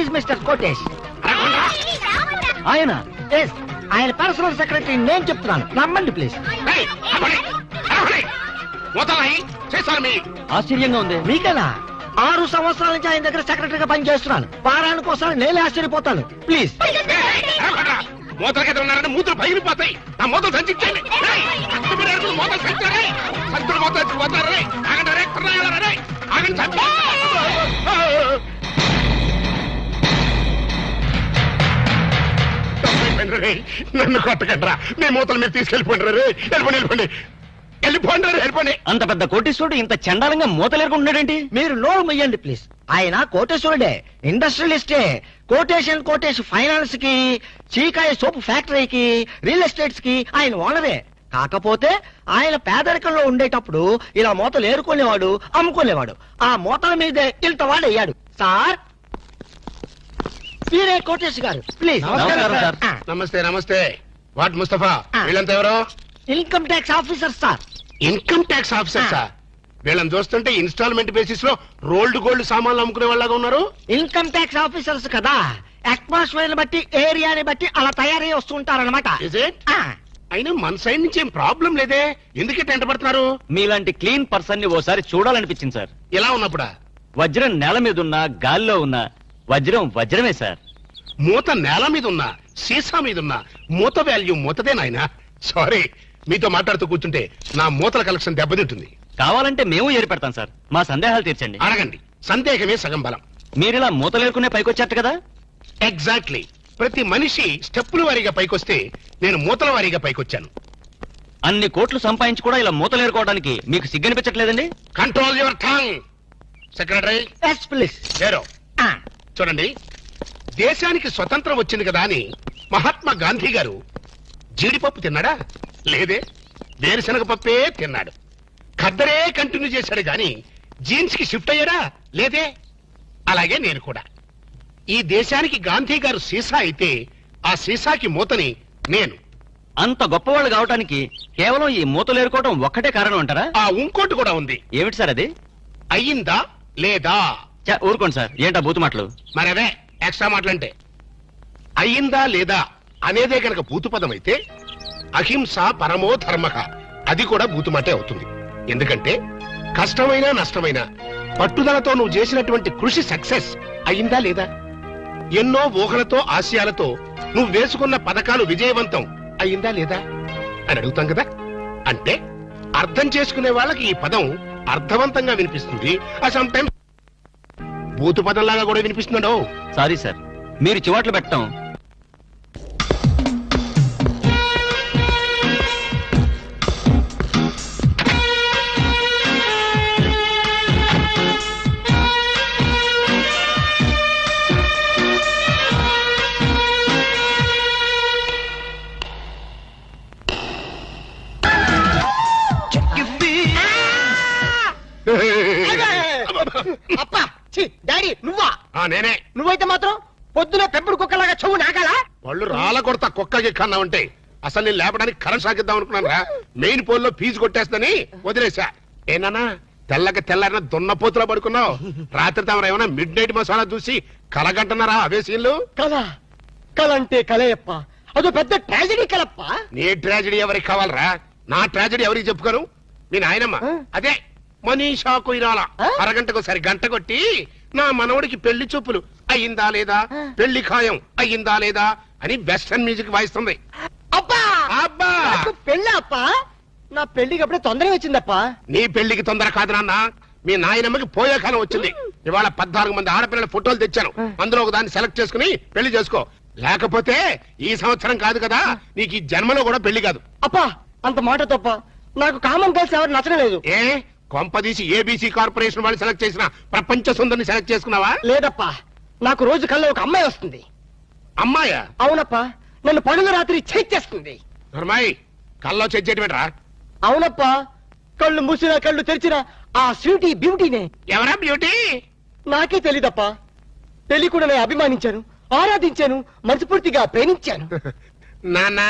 Is mister Kotesh. ఆయన ఆయన personal secretary నేను చెప్తున్నాను, నమ్మండి ప్లీజ్. ఆశ్చర్యంగా ఉంది. మీకనా 6 సంవత్సరాల నుంచి ఆయన దగ్గర సెక్రటరీగా పనిచేస్తున్నాను. వారానికి ఒకసారి నేనే ఆశ్చర్యపోతాను. ప్లీజ్. మూతలకి ఉన్నారని మూతలు పగిలిపోతాయి. నా మూతలు సంచిచ్చేయండి. నన్ను కొట్టకండ్రా, మీ మూతలు మీరు తీసుకెళ్ళిపోండి. వెళ్ళిపోండి. అంత పెద్ద కోటేశ్వరుడు ఇంత చండాలంగా మూతలేరుకుంటున్నాడేంటి? మీరు నోరు మొయ్యండి ప్లీజ్. ఆయన కోటేశ్వరుడే, ఇండస్ట్రియలిస్టే. కోటేష్ ఫైనాన్స్ కి, చీకాయ సోపు ఫ్యాక్టరీకి, రియల్ ఎస్టేట్స్ కి ఆయన ఓనరే. కాకపోతే ఆయన పేదరికంలో ఉండేటప్పుడు ఇలా మూతలు ఏరుకునేవాడు, అమ్ముకునేవాడు. ఆ మూతల మీదే ఇంత వాడయ్యాడు. సార్ మీరే కోటేష్ గారు, ప్లీజ్. నమస్కారం సార్. నమస్తే. వాట్ ముస్తఫా, వీళ్ళంతా ఎవరో? Income tax officer sir. Income tax officer sir. వీళ్ళని చూస్తుంటే ఇన్స్టాల్మెంట్ బేసిస్ లో రోల్డ్ గోల్డ్ సామాన్లు అమ్ముకునే వాళ్ళగా ఉన్నారు. ఇన్కమ్ ట్యాక్స్ ఆఫీసర్స్ కదా, అట్మాస్ఫియర్ బట్టి, ఏరియాని బట్టి అలా తయారై వస్తుంటారనమాట. అయినా మన సైడ్ నుంచి ఏం ప్రాబ్లం లేదే, ఎందుకే టెంట పడుతున్నారు? మీలాంటి క్లీన్ పర్సన్ ని ఓసారి చూడాలనిపించింది సార్. ఎలా ఉన్నప్పుడా? వజ్రం నేల మీద ఉన్నా, గాల్లో ఉన్నా వజ్రమే సార్. మూత నేల మీద ఉన్నా, సీసా మీద ఉన్నా, మూత వాల్యూ మూతదే నాయనా. సారీ, మీతో మాట్లాడుతూ కూర్చుంటే నా మూతల కలెక్షన్ దెబ్బతింటుంది. కావాలంటే మేము ఏర్పెడతాం సార్, మా సందేహాలు తీర్చండి. అడగండి, సందేహమే సగం బలం. మీరిలా మూతలేరుకునే పైకొచ్చారు కదా? ఎగ్జాక్ట్లీ. ప్రతి మనిషి స్టెప్పుల వారీగా పైకొస్తే నేను మూతల వారీగా పైకొచ్చాను. అన్ని కోట్లు సంపాదించి కూడా ఇలా మూతలేరుకోవడానికి మీకు సిగ్గనిపించట్లేదండి? Control your tongue. Secretary please. చూడండి, దేశానికి స్వతంత్రం వచ్చింది కదా అని మహాత్మా గాంధీ గారు జీడిపప్పు తిన్నాడా? లేదే. వేరుశనగ పప్పే తిన్నాడు. ఖద్దరే కంటిన్యూ చేశాడు గాని జీన్స్ కి షిఫ్ట్ అయ్యాడా? లేదే. అలాగే నేను కూడా. ఈ దేశానికి గాంధీ గారు సీసా అయితే ఆ సీసాకి మూతని నేను. అంత గొప్పవాళ్ళు కావటానికి కేవలం ఈ మూతలేరుకోవడం ఒక్కటే కారణం అంటారా? ఇంకోటి కూడా ఉంది. ఏమిటి సార్ అది? అయ్యిందా లేదా? ఊరుకోండి సార్, ఏంటా బూతు మాటలు? మరవే ఎక్స్ట్రా మాటలంటే. అయ్యిందా లేదా అనేదే కనుక భూతుపదం అయితే అహింస పరమో ధర్మః అది కూడా భూతుమాటే అవుతుంది. ఎందుకంటే కష్టమైనా నష్టమైనా పట్టుదలతో నువ్వు చేసినటువంటి కృషి సక్సెస్ అయ్యిందా లేదా? ఎన్నో ఊహలతో ఆశయాలతో నువ్వు వేసుకున్న పథకాలు విజయవంతం అయ్యిందా లేదా అని అడుగుతాం కదా. అంటే అర్థం చేసుకునే వాళ్ళకి ఈ పదం అర్థవంతంగా వినిపిస్తుంది, సమ్ టైమ్స్ భూతు పదంలాగా కూడా వినిపిస్తున్నాడు. సారీ సార్, మీరు చివాట్లు పెట్టడం అప్పా డాడీ నువ్వా? నేనే. నువ్వైతే మాత్రం పొద్దున పెంపుడు కుక్కలాగా చెవు నాగాలా? వాళ్ళు రాళ్ళ కొడతా కుక్కకి కన్నావంటే అసలు నేను లేపడానికి కరెంట్ సాగిద్దాం అనుకున్నాను రా. మెయిన్ పోల్ లో ఫీజు కొట్టేస్తని వదిలేసా. ఏనానా తెల్లారిన దున్నపోతులా పడుకున్నావు? రాత్రి తమరు ఏమైనా మిడ్ నైట్ మసాలా చూసి కలగంటున్నారా? అవే సీన్లు. కల అంటే కలయప్ప, అదో పెద్ద ట్రాజడీ కలప్ప. నీ ట్రాజడీ ఎవరికి కావాలరా? నా ట్రాజడీ ఎవరికి చెప్పుకోను? మీ నాయనమ్మ అదే మనీషా కొయిరాల అరగంటకు సరి గంట కొట్టి నా మనవడికి పెళ్లి చూపులు అయ్యిందా లేదా, పెళ్లి ఖాయం అయ్యిందా లేదా అని వెస్టర్న్ మ్యూజిక్ వాయిస్తుంది. అబ్బా అబ్బా పెళ్ళి అప్ప, నా పెళ్లికి అప్పుడే తొందర వచ్చిందప్ప. నీ పెళ్లికి తొందర కాదు నాన్న, మీ నాయనమ్మకి పోయే కాలం వచ్చింది. ఇవాళ 14 మంది ఆడపిల్లల ఫోటోలు తెచ్చాను, అందులో ఒక దాన్ని సెలెక్ట్ చేసుకుని పెళ్లి చేసుకో. లేకపోతే ఈ సంవత్సరం కాదు కదా, నీకు ఈ జన్మలో కూడా పెళ్లి కాదు. అప్పా అంత మాట తప్ప, నాకు కామన్ గర్ల్స్ ఎవరు నచ్చలేదు. ఏ కొంపదీసి ఏబీసీ కార్పొరేషన్ వాళ్ళు సెలెక్ట్ చేసిన ప్రపంచ సుందరిని సెలెక్ట్ చేసుకున్నావా? లేదప్పా, నాకు రోజు కల్లో ఒక అమ్మాయి వస్తుంది. అమ్మాయా? అవునప్పా, నన్ను పనుల రాత్రి చేస్తుంది. ధర్మాయి కల్లో చెయ్యటమేట్రా? అవునప్పా, కళ్ళు మూసినా కళ్ళు తెరిచినా ఆ స్వీటీ బ్యూటీనే. ఎవరా బ్యూటీ? నాకే తెలీదప్పా. తెలియకుండా నేను అభిమానించాను, ఆరాధించాను, మనస్ఫూర్తిగా ప్రేమించాను. నానా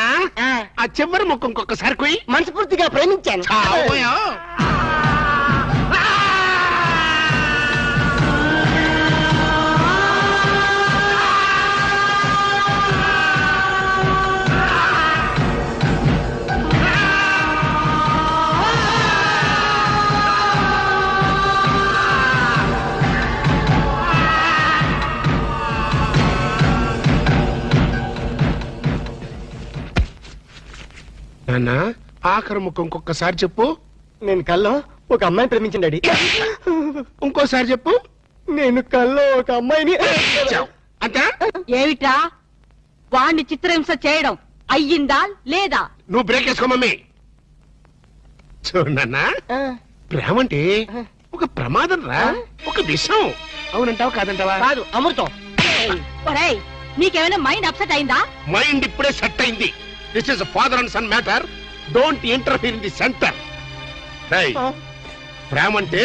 ఆ చివరి ముఖం ఇంకొకసారి కుయ్. మనస్ఫూర్తిగా ప్రేమించాను. నాన్న ఆఖరి ముఖం ఇంకొకసారి చెప్పు. నేను కల్లో ఒక అమ్మాయిని ప్రేమించండి డాడీ. ఇంకోసారి చెప్పు. నేను కల్లో ఒక అమ్మాయిని అంతే. ఏమిట్రా వాణ్ణి చిత్రహింస చేయడం అయ్యిందా లేదా? నువ్వు బ్రేక్ వేసుకో మమ్మీ. చూడు నాన్న, ప్రేమ అంటే ఒక ప్రమాదం రా, ఒక విషం. అవునంటావా కాదంటావా? కాదు, అమృతం. ఒరేయ్ నీకేమైనా మైండ్ అప్సెట్ అయిందా? మైండ్ ఇప్పుడే సెట్ అయింది. This is father and son matter. Don't interfere in the centre. ప్రేమ అంటే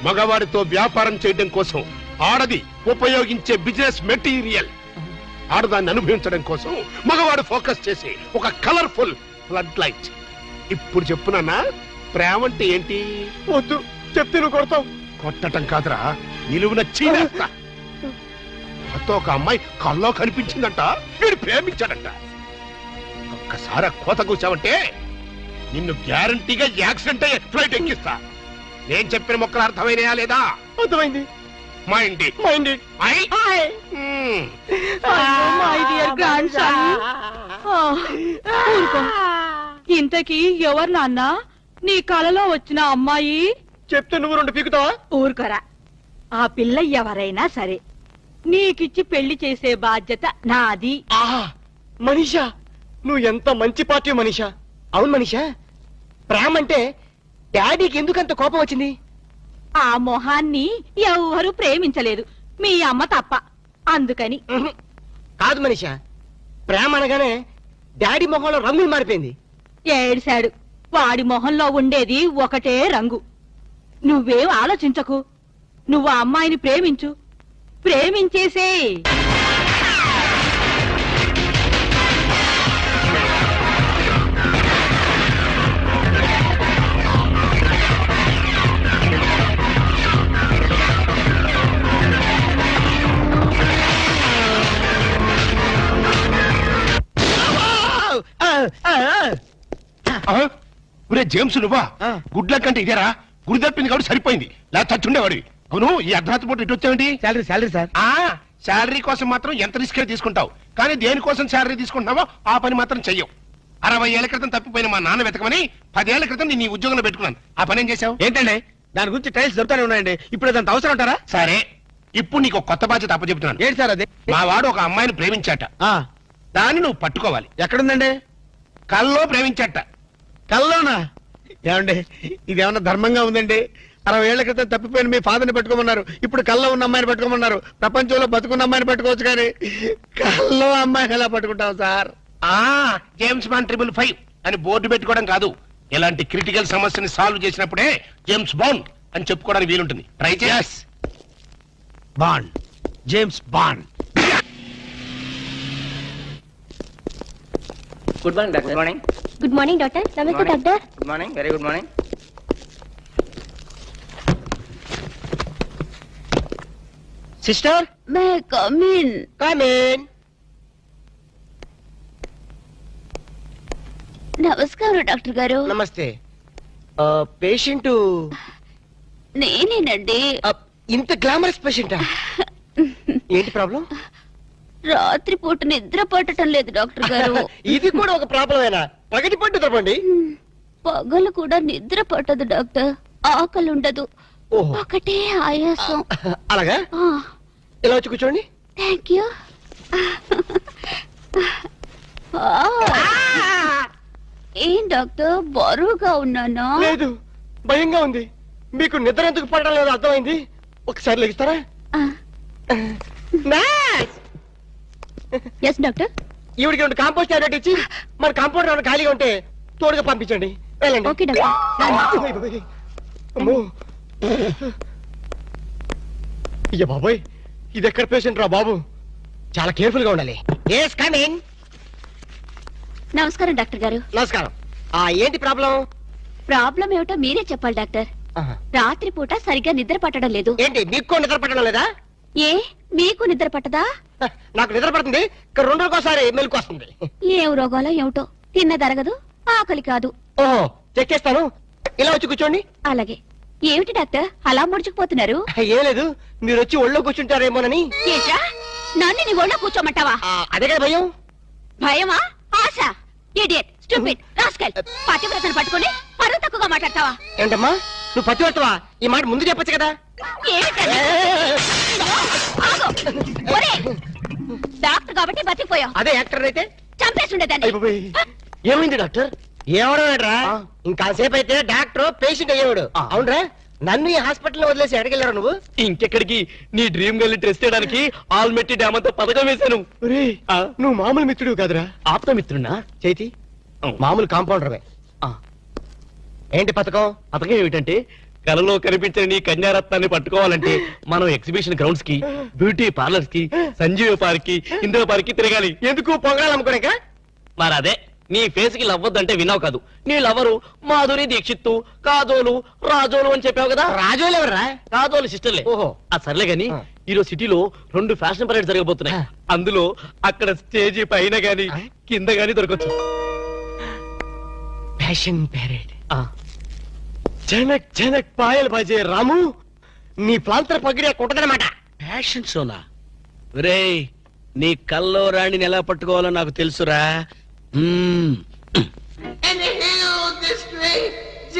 మగవాడితో వ్యాపారం చేయడం కోసం ఆడది ఉపయోగించే బిజినెస్ మెటీరియల్. ఆడదాన్ని అనుభవించడం కోసం మగవాడు ఫోకస్ చేసి ఒక కలర్ఫుల్ ఫ్లడ్ లైట్. ఇప్పుడు చెప్పునన్నా, ప్రేమ అంటే ఏంటి? వద్దు చెప్తే నువ్వు కొడతావు. కొట్టటం కాదురా, నిలువున చీరేస్తా. కొత్త ఒక అమ్మాయి కల్లో కనిపించిందంట, వీడు ప్రేమించాడంట. ఒక్కసారి కోత కూర్చావంటే నిన్ను గ్యారంటీగా యాక్సిడెంట్ అయ్యే ఫ్లైట్ ఎక్కిస్తా. నేను చెప్పిన మొక్కలు అర్థమైనయా లేదా? అర్థమైంది. Mind mind my dear grand son. ఇంతకీ ఎవరు నాన్న నీ కలలో వచ్చిన అమ్మాయి? చెప్తే నువ్వు రెండు పీకుతావా? ఊరుకోరా. ఆ పిల్ల ఎవరైనా సరే నీకిచ్చి పెళ్లి చేసే బాధ్యత నాది. ఆహా మనీషా, నువ్వు ఎంత మంచి పార్టీ మనీషా. అవును మనీషా, ప్రేమ అంటే డాడీకి ఎందుకంత కోపం వచ్చింది? ఆ మొహాన్ని ఎవరు ప్రేమించలేదు, మీ అమ్మ తప్ప. అందుకని. కాదు మనీషా, ప్రేమ అనగానే డాడీ మొహంలో రంగులు మారిపోయింది. ఏడిశాడు. వాడి మొహంలో ఉండేది ఒకటే రంగు. నువ్వేం ఆలోచించకు. నువ్వు ఆ అమ్మాయిని ప్రేమించు, ప్రేమించేసే. ఒరే జేమ్స్, నువ్వా? ఆ. గుడ్ల కంటే ఇదేరా? గుడి తప్పింది కాబట్టి సరిపోయింది, లేదా చచ్చుండేవాడివి. అవును, ఈ అర్ధరాత్రి పూట ఇటు వచ్చావేంటి? Salary sir. శాలరీ కోసం మాత్రం ఎంత రిస్క్ తీసుకుంటావు, కానీ దేనికోసం శాలరీ తీసుకుంటున్నావో ఆ పని మాత్రం చెయ్యవు. 60 ఏళ్ల క్రితం తప్పిపోయిన మా నాన్న వెతకమని 10 ఏళ్ల క్రితం నేను ఈ ఉద్యోగంలో పెట్టుకున్నాను. ఆ పని ఏం చేశావు? ఏంటండి దాని గురించి టైల్స్ దొరుకుతానే ఉన్నాయండి. ఇప్పుడు అదంత అవసరం అంటారా? సరే, ఇప్పుడు నీకు ఒక కొత్త బాధ్యత అప్పచెప్తున్నాను. ఏంటి సార్ అది? మా వాడు ఒక అమ్మాయిని ప్రేమించాట, దాన్ని నువ్వు పట్టుకోవాలి. ఎక్కడుందండి? కల్లో ప్రేమించాట. కల్లోనా? ఏమండి ఇదేమన్నా ధర్మంగా ఉందండి? 60 ఏళ్ల క్రితం తప్పిపోయిన మీ ఫాదర్ని పెట్టుకోమన్నారు, ఇప్పుడు కల్లో ఉన్న అమ్మాయిని పెట్టుకోమన్నారు. ప్రపంచంలో బతుకున్న అమ్మాయిని పెట్టుకోవచ్చు, కానీ కల్లో అమ్మాయిని ఎలా పట్టుకుంటాం సార్? జేమ్స్ బాండ్ 555 అని బోర్డు పెట్టుకోవడం కాదు, ఇలాంటి క్రిటికల్ సమస్యని సాల్వ్ చేసినప్పుడే జేమ్స్ బాండ్ అని చెప్పుకోవడానికి వీలుంటుంది. ట్రై చేస్. Bond, James Bond. Good morning doctor. Good morning. Good morning doctor. నమస్తే doctor. Good morning. Very good morning. Sister may come in. Come in. నమస్కారం డాక్టర్ గారు. నమస్తే. పేషెంట్ నేనేనండి. ఇంత గ్లామరస్ పేషెంటా? ఏంటి ప్రాబ్లం? రాత్రి పూట నిద్ర పట్టడం లేదు డాక్టర్ గారు. ఇది కూడా ఒక ప్రాబ్లమేనా? పగటి పట్టు తప్పండి. పగలు కూడా నిద్ర పట్టదు డాక్టర్. ఆకలి ఉండదు, ఓహో. ఒకటే ఆయాసం. అలాగా? ఇలా వచ్చి కూర్చోండి. Thank you. ఏం డాక్టర్ బరువుగా ఉన్నానా? లేదు, భయంగా ఉంది. మీకు నిద్ర ఎందుకు పడడం లేదు అర్థమైంది. ఒకసారి లెగిస్తారా? Yes doctor. ఈవిడికి 2 కాంపోస్ట్ టాబ్లెట్ ఇచ్చి మన కాంపౌండ్ ఏమైనా ఖాళీగా ఉంటే తోడుగా పంపించండి. వెళ్ళండి. Okay doctor. అమ్మో. అయ్య బాబోయ్, ఇది ఎక్కడ పేషెంట్ రా బాబు? చాలా కేర్ఫుల్ గా ఉండాలి. Yes come in. నమస్కారం డాక్టర్ గారు. నమస్కారం. ఏంటి ప్రాబ్లం? ప్రాబ్లం ఏమిటో మీరే చెప్పాలి డాక్టర్. రాత్రి పూట సరిగ్గా నిద్ర పట్టడం లేదు. ఏంటి మీకు కూడా నిద్ర పట్టడం లేదా? ఏ మీకు నిద్ర పట్టదా? నాకు నిద్ర పడుతుంది, ఇక్కడ 2 రోజుకోసారి మెలకు వస్తుంది. ఏం రోగాలో ఏమిటో, తిన్నదరగదు, ఆకలి కాదు. ఓహో, చెక్ చేస్తాను. ఇలా వచ్చి కూర్చోండి. అలాగే. ఏమిటి డాక్టర్ అలా ముడుచుకుపోతున్నారు? ఏం లేదు, మీరు వచ్చి ఒళ్ళో కూర్చుంటారేమోనని. ఏంట్రా, నన్ను నీ ఒళ్ళో కూర్చోమంటావా? అదే కదా భయం. భయమా? ఆశ? ఇడియట్, స్టూపిడ్ రాస్కల్ పతివ్రతను పట్టుకొని పరువు తక్కువగా మాట్లాడతావా? ఏంటమ్మా నువ్వు పతివత్తవా? ఈ మాట ముందు చెప్పొచ్చు కదా. ఏమిటది? ఆగు. ఒరేయ్, డాక్టర్ కాబట్టి బతికిపోయావు. అదే యాక్టర్ అయితే చంపేసి ఉండేదాన్ని. ఏమైంది డాక్టర్? ఏమడరా ఇంకాసేపు అయితే డాక్టర్ పేషెంట్ అయ్యేవాడు. అవునరా, నన్ను ఈ హాస్పిటల్లో వదిలేసి ఎడగెళ్ళారు నువ్వు? ఇంకెక్కడికి నీ డ్రీమ్ గర్ల్ టెస్ట్ చేయడానికి ఆల్మెట్టి డ్యామ్ అంతా పథకం వేశాను. నువ్వు మామూలు మిత్రుడు కాదురా, ఆప్తమిత్రున్నా చేతి మామూలు కాంపౌండర్వే. ఏంటి పథకం? పథకం ఏమిటంటే కలలో కనిపించిన నీ కన్యారత్నాన్ని పట్టుకోవాలంటే మనం ఎగ్జిబిషన్ గ్రౌండ్స్ కి, బ్యూటీ పార్లర్స్ కి, సంజీవ పార్క్ కి, ఇందిరా పార్క్ కి తిరగాలి. ఎందుకు పొంగడాలు అమ్ముకోలేక? మరి అదే నీ ఫేస్ కి లవ్వద్దంటే విన్నావు కాదు. నీ లవరు మాధురి దీక్షిత్తు, కాజోలు, రాజోలు అని చెప్పావు కదా. రాజోలు ఎవర్రా? కాజోలు సిస్టర్లే. ఓహో. ఆ సర్లే గాని ఈరోజు సిటీలో 2 ఫ్యాషన్ పరేడ్ జరగబోతున్నాయి. అందులో అక్కడ స్టేజీ పైన గాని కింద గాని దొరకచ్చు. Fashion parade. జనక్ జనక్ పాయల్ బజే రాము, నీ ప్రాంతర పగిడే కొట్టదనమాట. ఫ్యాషన్ షోనా? రేయ్, నీ కల్లో రాణిని ఎలా పట్టుకోవాలో నాకు తెలుసురా. And the hell of this straight G.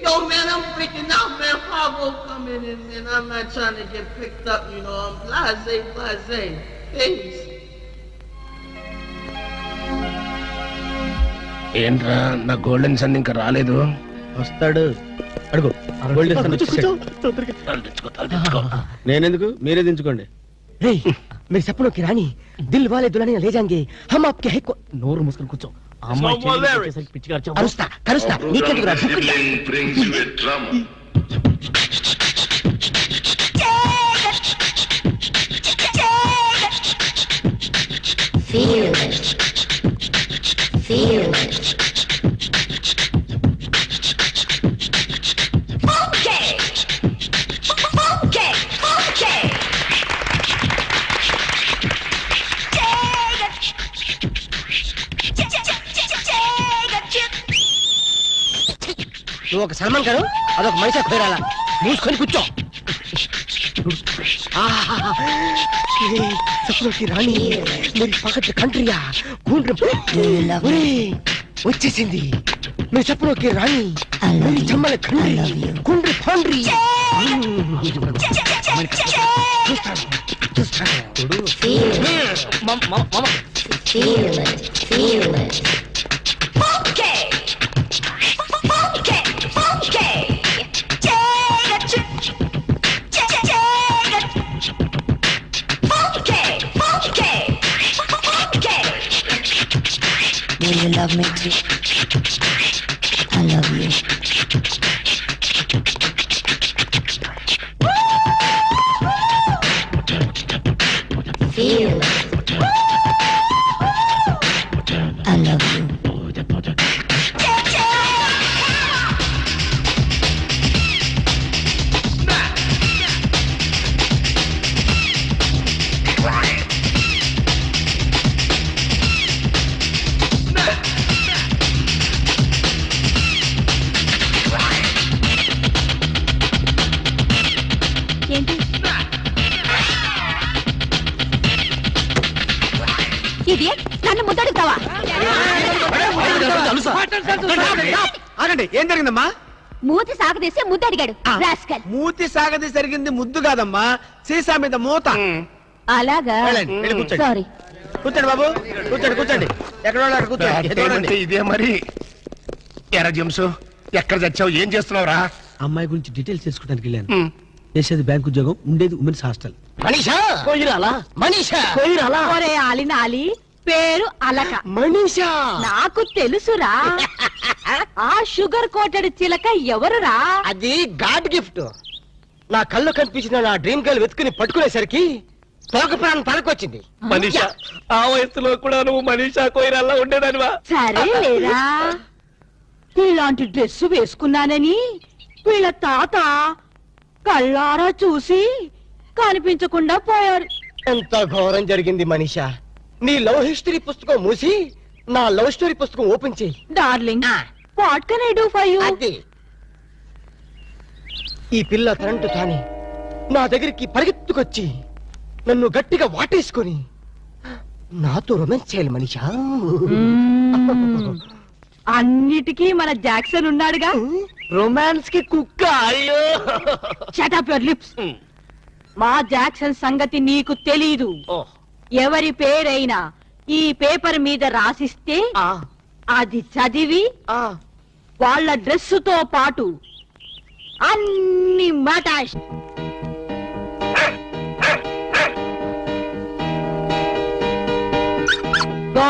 Yo, man, I'm freaking out, man. Fargo coming in, man. I'm not trying to get picked up, you know. I'm blase. Peace. ఏంట్రా నా గోల్డెన్ సన్ ఇంకా రాలేదు? వస్తాడు, అడుగు. నేనెందుకు, మీరే దించుకోండి. మీరు సపనోं की रानी दिल वाले दुल्हनिया ले जाएंगे हम आपके है నోరు మూసుకొని కూర్చో. ఆ అమ్మాయి చెయ్యి వచ్చేసరికి పిచ్చిగా అరిచావు. కరుస్తా నీకెందుకు రా? brings you a drama. నువ్వు ఒక సల్మాన్ గారు, అదొక మనిషి ఖోరాలా. మూసుకొని కూర్చో. సపనోं की रानी मेरी పగటి కంట్రియా వచ్చేసింది. మీ సపనों की रानी मेरी చమ్మల country కుండ్రి పండ్రి. Will you love me too? I love you. Feel it. I love you. ఏంటి ఇది? నన్ను ముద్దడుగుతావా? ఆగండి, ఏం జరిగిందమ్మా? మూతి సాగదీసి ముద్దడిగాడు రాస్కల్. మూతి సాగది జరిగింది ముద్దు కాదమ్మా, సీసా మీద మూత. అలాగా? వెళ్ళండి, వెళ్ళి కూర్చోండి. సారీ. కూర్చోండి బాబు, కూర్చోండి. ఎక్కడ వాళ్ళు అక్కడ కూర్చోండి. అంటే ఇదే మరి. ఎరా జంసు, ఎక్కడ చచ్చావు? ఏం చేస్తున్నావురా? అమ్మాయి గురించి డీటెయిల్స్ తెలుసుకోవడానికి వెళ్ళాను. చేసేది బ్యాంక్ ఉద్యోగం, ఉండేది ఉమెన్స్ హాస్టల్. మనీషా కొయ్యిరాలా? మనీషా కొయ్యిరాలా? ఒరే ఆలినాలి, పేరు అలక. మనీషా నాకు తెలుసురా. ఆ షుగర్ కోటెడ్ చిలక ఎవరురా? అది గాడ్ గిఫ్ట్. నా కళ్ళు కనిపించిన నా డ్రీమ్ గర్ల్ వెతుకుని పట్టుకునేసరికి తోక ప్రాణం తలకొచ్చింది. మనీషా, ఆ వయసులో కూడా నువ్వు మనీషా కొయ్యిరాలా ఉండేదానివా? సరే లేరా, ఇలాంటి డ్రెస్ వేసుకున్నానని వీళ్ళ తాత కళ్ళారా చూసి కనిపించకుండా పోయారు. ఎంత ఘోరం జరిగింది మనీషా. నీ లవ్ హిస్టరీ పుస్తకం మూసి నా లవ్ స్టోరీ పుస్తకం ఓపెన్ చేయి. Darling, what can I do for you? అది ఈ పిల్ల కరెంటు కానీ నా దగ్గరికి పరిగెత్తుకొచ్చి నన్ను గట్టిగా వాటేసుకొని నాతో రొమాన్స్ చేయాలి మనీషా. అన్నిటికీ మన జాక్సన్ ఉన్నాడుగా. రొమాన్స్ కి కుక్క. అయ్యో షటప్ యువర్ లిప్స్. మా జాక్సన్ సంగతి నీకు తెలీదు. ఓ, ఎవరి పేరైనా ఈ పేపర్ మీద రాసిస్తే ఆ, అది చదివి ఆ. వాళ్ళ డ్రెస్సుతో పాటు అన్ని మటాష్. గో.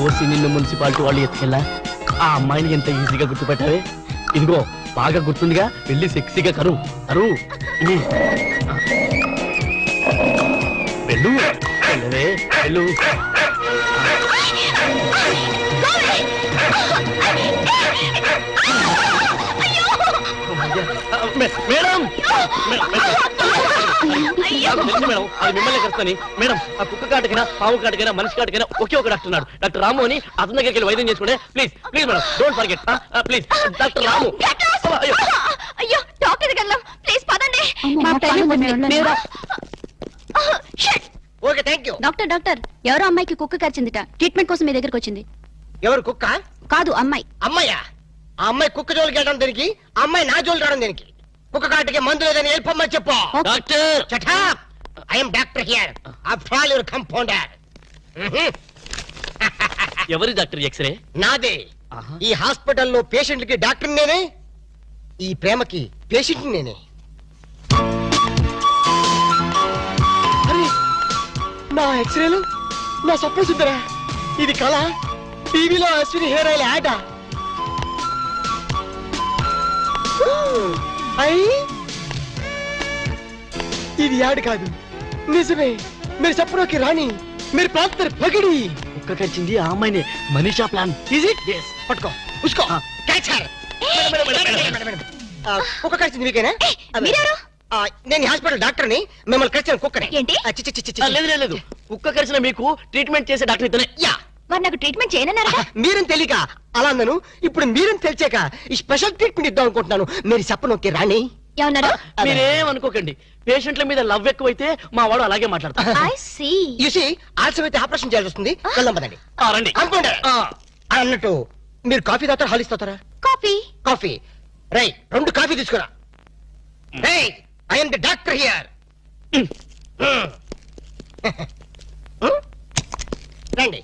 ఓసి నిన్ను మున్సిపాలిటీ వాళ్ళు ఎత్తుకెళ్ళా ఆ అమ్మాయిని ఎంత ఈజీగా గుర్తుపెట్టావే. ఇదిగో బాగా గుర్తుందిగా, వెళ్ళి సెక్సీగా కరు కరు. వెళ్ళు వెళ్ళవే వెళ్ళు. మేడం మేడం, అది మిమ్మల్ని కలుస్తాని. మేడం, ఆ కుక్క కాటుకైనా పాము కాటుకైనా మనిషి కాటుకైనా ఒకే ఒక డాక్టర్ ఉన్నాడు, డాక్టర్ రాము అని. అతని దగ్గరికి వెళ్ళి వైద్యం చేసుకోండి please. Please madam, don't forget please. Doctor Ramu. అయ్యో డాక్టర్ దగ్గర వెళ్ళాం. ప్లీజ్ పదండి. Okay thank you. Doctor doctor, ఎవరో అమ్మాయికి కుక్క కరిచిందిట. ట్రీట్మెంట్ కోసం మీ దగ్గరకు వచ్చింది. ఎవరు కుక్క? కాదు అమ్మాయి. అమ్మాయ్యా? ఆ అమ్మాయి కుక్క జోలికి వెళ్ళడం దేనికి? ఆ అమ్మాయి నా జోలికి రావడం దేనికి? కుక్క కాటికి మందు లేదని వెళ్ళిపోమ్మని చెప్పు. Doctor, I'm doctor here. After all your compounder. ఎవరి డాక్టర్? ఎక్స్రే నాదే. ఈ హాస్పిటల్లో పేషెంట్లకి డాక్టర్ నేనే, ఈ ప్రేమకి పేషెంట్ నేనే. నా ఎక్స్రేలు నా స్వప్న సుందరా. ఇది కళ. టీవీలో అశ్విని హెయిర్ ఆయిల్ యాడ్. ఇది యాడ్ కాదు, నిజమే. మీరు సప్నోకి రాణి, మీరు ప్రాంతర్ పగిడి. కుక్క కరిచింది ఆ అమ్మాయిని. మనీషా ప్లాన్. Is it? పట్టుకో, ఉసుకో, క్యాచ్ హర్. కుక్క కరిచింది మీకేనా? మీరెవరు? నేను హాస్పిటల్ డాక్టర్ని. మిమ్మల్ని కరిచిన కుక్కనే. ఏంటి? లేదు లేదు లేదు, కుక్క కరిచిన మీకు ట్రీట్మెంట్ చేసే డాక్టర్ ఇతనే. యా, మరి నాకు ట్రీట్మెంట్ చేయనన్నారా? మీరని తెలియక అలా అన్నాను. ఇప్పుడు మీరని తెలిసాక ఈ స్పెషల్ ట్రీట్మెంట్ ఇద్దాం అనుకుంటున్నాను. మీరు చెప్పనొక్కి రాణి. ఏమన్నారు? మీరేమనుకోకండి, పేషెంట్ల మీద లవ్ ఎక్కువైతే మా వాడు అలాగే మాట్లాడతారు. I see. యూసి ఆలస్యం అయితే ఆపరేషన్ చేయాల్సి వస్తుంది. వెళ్దాం పదండి. రండి. అనుకోండి. అన్నట్టు మీరు కాఫీ తాగుతారా, హాలిస్ తాగుతారా? కాఫీ. కాఫీ. రై, 2 కాఫీ తీసుకురా. రై, ఐఎమ్ ది డాక్టర్ హియర్. రండి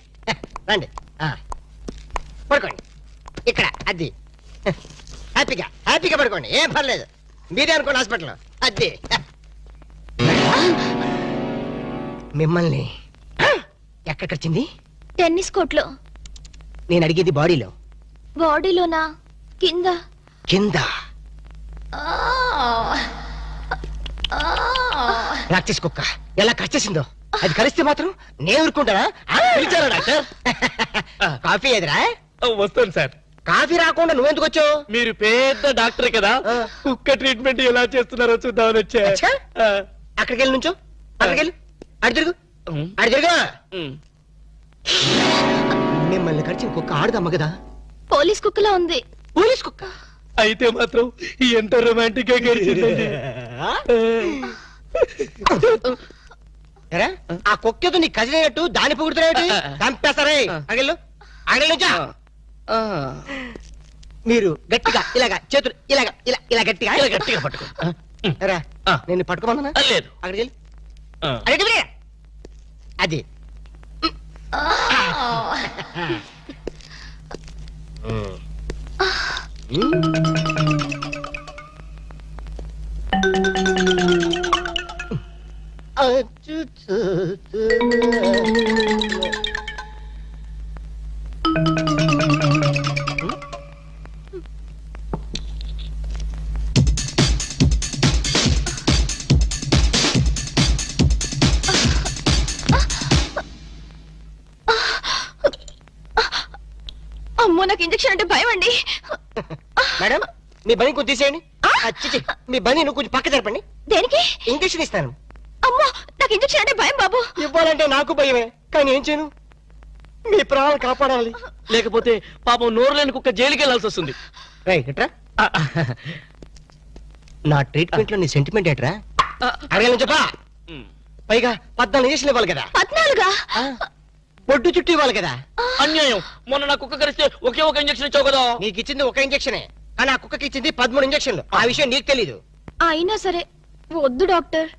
రండి, పడుకోండి ఇక్కడ. అది హ్యాపీగా హ్యాపీగా పడుకోండి, ఏం పర్లేదు. మీరే అనుకోండి హాస్పిటల్. అది మిమ్మల్ని ఎక్కడ కరిచింది? టెన్నిస్ కోర్ట్లో. నేను అడిగేది బాడీలో. బాడీలోనా? కింద. కింద. ప్రాక్టీస్ కుక్క ఎలా కరిచేసిందో. అది కరిస్తే మాత్రం నేను ఊరుకుంటానా? పిలిచారా డాక్టర్? కాఫీ ఎదురా? వస్తాను సార్. కాఫీ రాకుండా నువ్వెందుకు వచ్చావు? మీరు పెద్ద డాక్టర్ కదా, కుక్క ట్రీట్మెంట్ ఎలా చేస్తున్నారో చూద్దామని వచ్చా. అచ్చా? అక్కడికి వెళ్ళి నుంచో. అక్కడికి వెళ్ళి అడి తిరుగు, అడి తిరుగు. మిమ్మల్ని కరిచిన కుక్క ఆడదమ్మ కదా? పోలీస్ కుక్కలా ఉంది. పోలీస్ కుక్క అయితే మాత్రం ఎంత రొమాంటిక్ గా గడిచిందండి. ఎరా, ఆ కుక్కతో నీ కజినట్టు దాని పొగుడుతున్నాడు. చంపేస్తారే. అగలు అగలు నుంచో. మీరు గట్టిగా ఇలాగా చేతులు ఇలాగా ఇలా ఇలా గట్టిగా ఇలా గట్టిగా పట్టుకో. రా, నేను పట్టుకోమన్నా. లేదు. అక్కడికి వెళ్ళి అడిగి అది. అమ్మో, నాకు ఇంజెక్షన్ అంటే భయం అండి. మేడం, మీ బని కొంచెం తీసేయండి. చిచి, మీ బని నువ్వు కొంచెం పక్క జరపండి. దేనికి? ఇంజక్షన్ ఇస్తాను. అమ్మో, నాకు ఇంజెక్షన్ అంటే భయం బాబు. ఇవ్వాలంటే నాకు భయమే, కానీ ఏం చేయను? మీ ప్రాణాలు కాపాడాలి, లేకపోతే పాపం నోరు లేని కుక్క జైలుకి వెళ్ళాల్సి వస్తుంది. నా ట్రీట్మెంట్ లో నీ సెంటిమెంట్ ఏంట్రా? అడగలను చెప్పా. పైగా 14 ఇంజక్షన్లు ఇవ్వాలి కదా. 14గా? బొడ్డు చుట్టూ ఇవ్వాలి కదా. అన్యాయం. మొన్న నా కుక్క కరిస్తే ఒకే ఒక ఇంజక్షన్ ఇచ్చావు కదా. నీకు ఇచ్చింది ఒక ఇంజక్షనే, కానీ ఆ కుక్కకి ఇచ్చింది 13 ఇంజక్షన్లు. ఆ విషయం నీకు తెలీదు. అయినా సరే వద్దు డాక్టర్,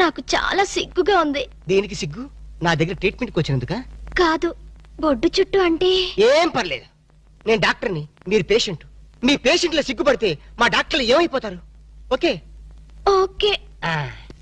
నాకు చాలా సిగ్గుగా ఉంది. దేనికి సిగ్గు? నా దగ్గర ట్రీట్మెంట్కి వచ్చినందుక? కాదు, బొడ్డు చుట్టూ అంటే. ఏం పర్లేదు, నేను డాక్టర్ని, మీరు పేషెంట్. మీ పేషెంట్ల సిగ్గుపడితే మా డాక్టర్లు ఏమైపోతారు? Okay okay. ఆ